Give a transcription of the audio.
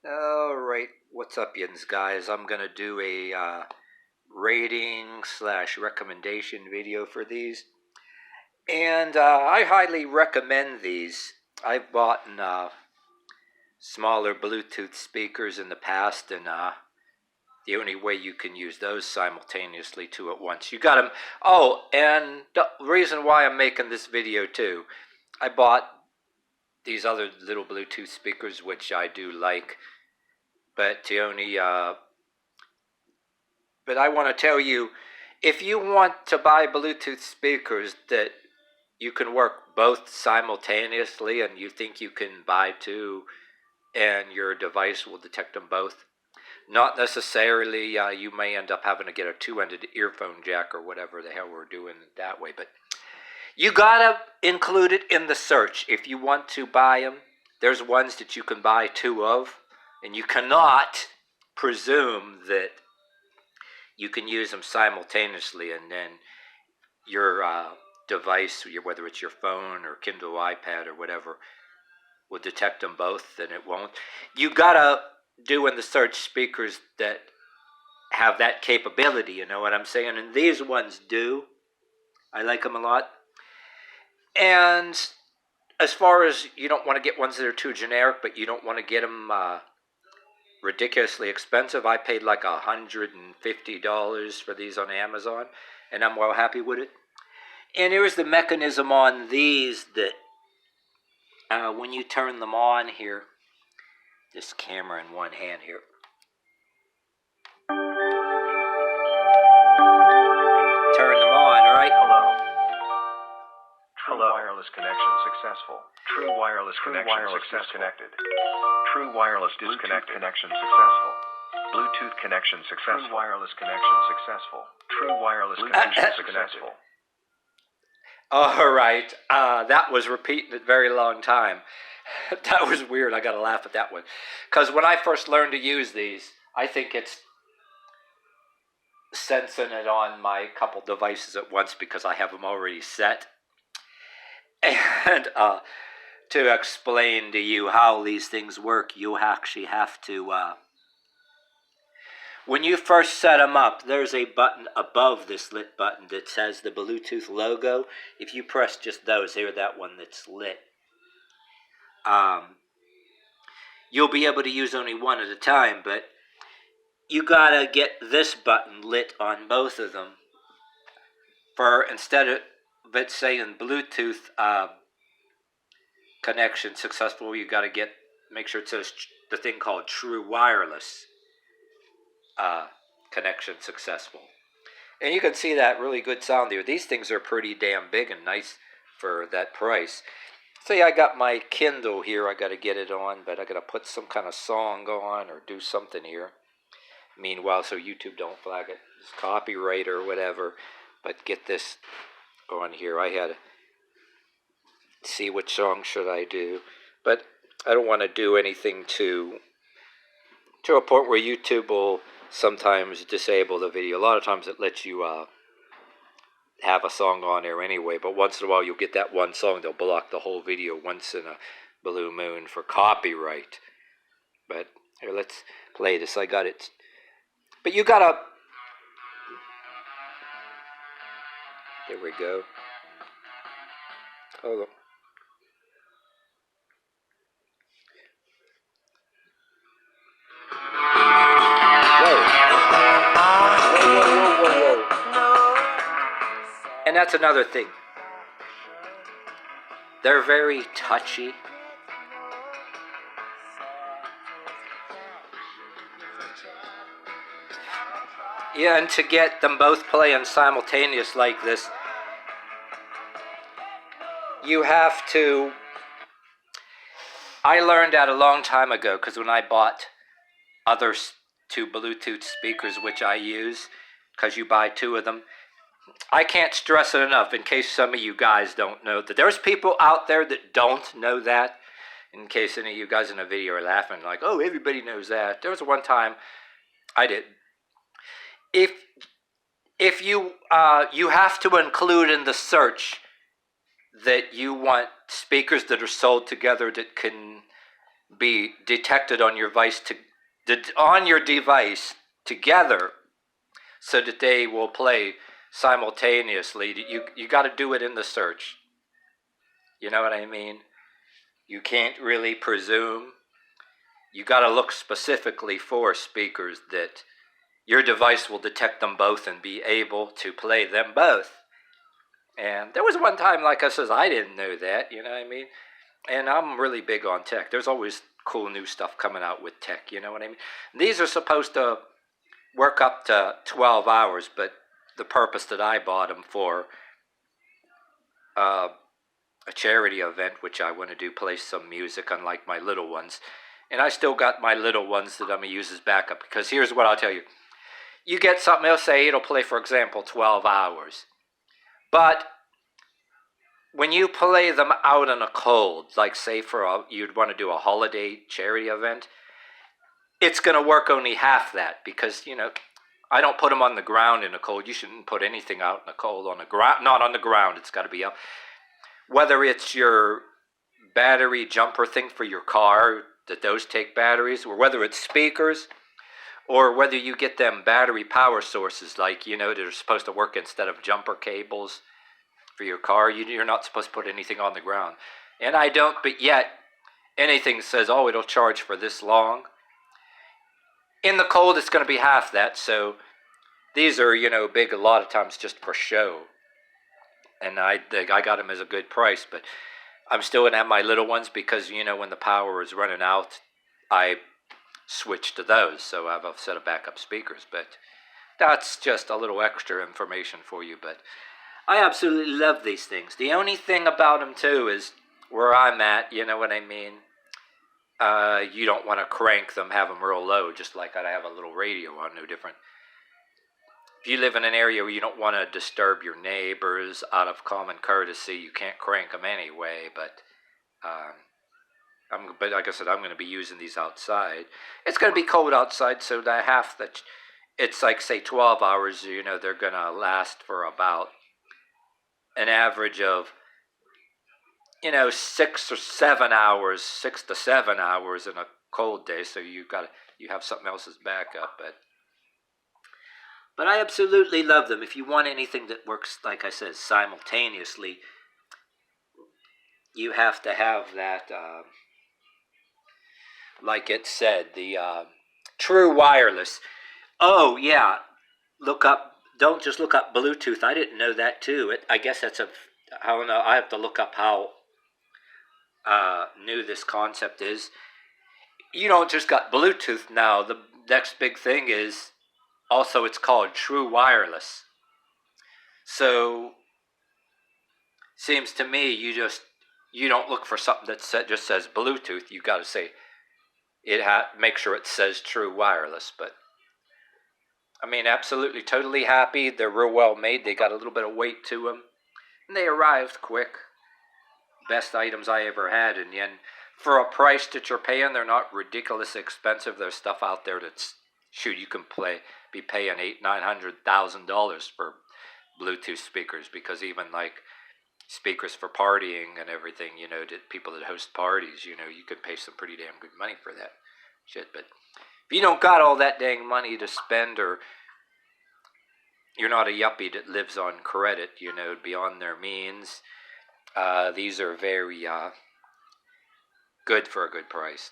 Alright, what's up, yins guys? I'm gonna do a rating / recommendation video for these. And I highly recommend these. I've bought smaller Bluetooth speakers in the past, and the only way you can use those simultaneously two at once. You got them. Oh, and the reason why I'm making this video too, I bought these other little Bluetooth speakers, which I do like, but but I want to tell you, if you want to buy Bluetooth speakers that you can work both simultaneously and you think you can buy two and your device will detect them both, not necessarily, you may end up having to get a two-ended earphone jack or whatever the hell we're doing that way, but you gotta include it in the search. If you want to buy them, there's ones that you can buy two of, and you cannot presume that you can use them simultaneously, and then your device, whether it's your phone or Kindle iPad or whatever, will detect them both, and it won't. You gotta do in the search speakers that have that capability, you know what I'm saying? And these ones do. I like them a lot. And as far as you don't want to get ones that are too generic, but you don't want to get them ridiculously expensive. I paid like $150 for these on Amazon, and I'm well happy with it. And here's the mechanism on these that when you turn them on here, this camera in one hand here. Turn them on, right? True wireless connection successful. True wireless connection disconnected. True wireless disconnected. Connection successful. Bluetooth connection successful. True wireless connection successful. True wireless connection successful. All right, that was repeating a very long time. That was weird. I got to laugh at that one. Because when I first learned to use these, I think it's sensing it on my couple devices at once because I have them already set. And to explain to you how these things work, you actually have to, when you first set them up, there's a button above this lit button that says the Bluetooth logo. If you press just those, here, that one that's lit, you'll be able to use only one at a time, but you gotta get this button lit on both of them. For instead of it saying Bluetooth connection successful, you gotta make sure it says the thing called True Wireless connection successful. And you can see that really good sound there. These things are pretty damn big and nice for that price. Say I got my Kindle here, I gotta get it on, but I gotta put some kind of song on or do something here. Meanwhile, so YouTube don't flag it as copyright or whatever, but get this on here. I had to see which song should I do, but I don't want to do anything to a point where YouTube will sometimes disable the video. A lot of times it lets you have a song on there anyway, but once in a while you'll get that one song, they'll block the whole video once in a blue moon for copyright. But here, let's play this. I got it. But you gotta, there we go. Hold on. Whoa. And that's another thing. They're very touchy. Yeah, and to get them both playing simultaneous like this, you have to... I learned that a long time ago, because when I bought other two Bluetooth speakers, which I use, because you buy two of them, I can't stress it enough, in case some of you guys don't know, that there's people out there that don't know that. In case any of you guys in the video are laughing, like, oh, everybody knows that. There was one time I did. If you have to include in the search that you want speakers that are sold together that can be detected on your device together, so that they will play simultaneously. You got to do it in the search. You know what I mean? You can't really presume. You got to look specifically for speakers that your device will detect them both and be able to play them both. And there was one time, like I says, I didn't know that, you know what I mean? And I'm really big on tech. There's always cool new stuff coming out with tech, you know what I mean? These are supposed to work up to 12 hours, but the purpose that I bought them for, a charity event, which I want to do, play some music, unlike my little ones. And I still got my little ones that I'm going to use as backup, because here's what I'll tell you. You get something else, say it'll play, for example, 12 hours. But when you play them out in a cold, like say you'd want to do a holiday charity event, it's going to work only half that, because, I don't put them on the ground in the cold. You shouldn't put anything out in the cold on the ground. Not on the ground. It's got to be up. Whether it's your battery jumper thing for your car, that those take batteries, or whether it's speakers, or whether you get them battery power sources, like, that are supposed to work instead of jumper cables for your car. You're not supposed to put anything on the ground. And I don't, but yet anything says, oh, it'll charge for this long. In the cold, it's going to be half that. So these are, big a lot of times just for show. And I got them as a good price, but I'm still going to have my little ones, because, when the power is running out, I switch to those. So I have a set of backup speakers, but that's just a little extra information for you. But I absolutely love these things. The only thing about them, too, is where I'm at, you know what I mean? You don't want to crank them, have them real low, just like I have a little radio on, no different. If you live in an area where you don't want to disturb your neighbors, out of common courtesy, you can't crank them anyway. But like I said, I'm going to be using these outside. It's going to be cold outside, so it's like, say, 12 hours. They're going to last for about an average of 6 to 7 hours in a cold day. So you have something else as backup, But I absolutely love them. If you want anything that works, like I said, simultaneously, you have to have that, like it said, the true wireless. Oh, yeah. Don't just look up Bluetooth. I didn't know that, too. I guess I don't know. I have to look up how new this concept is. You don't just got Bluetooth now. The next big thing is, also, it's called true wireless. So, seems to me you don't look for something that just says Bluetooth. You got to say make sure it says true wireless. But I mean, absolutely, totally happy. They're real well made. They got a little bit of weight to them, and they arrived quick. Best items I ever had, and for a price that you're paying, they're not ridiculous expensive. There's stuff out there that's you can be paying $800,000-$900,000 for Bluetooth speakers, because even like speakers for partying and everything, people that host parties, you could pay some pretty damn good money for that shit. But if you don't got all that dang money to spend, or you're not a yuppie that lives on credit, beyond their means, these are very good for a good price.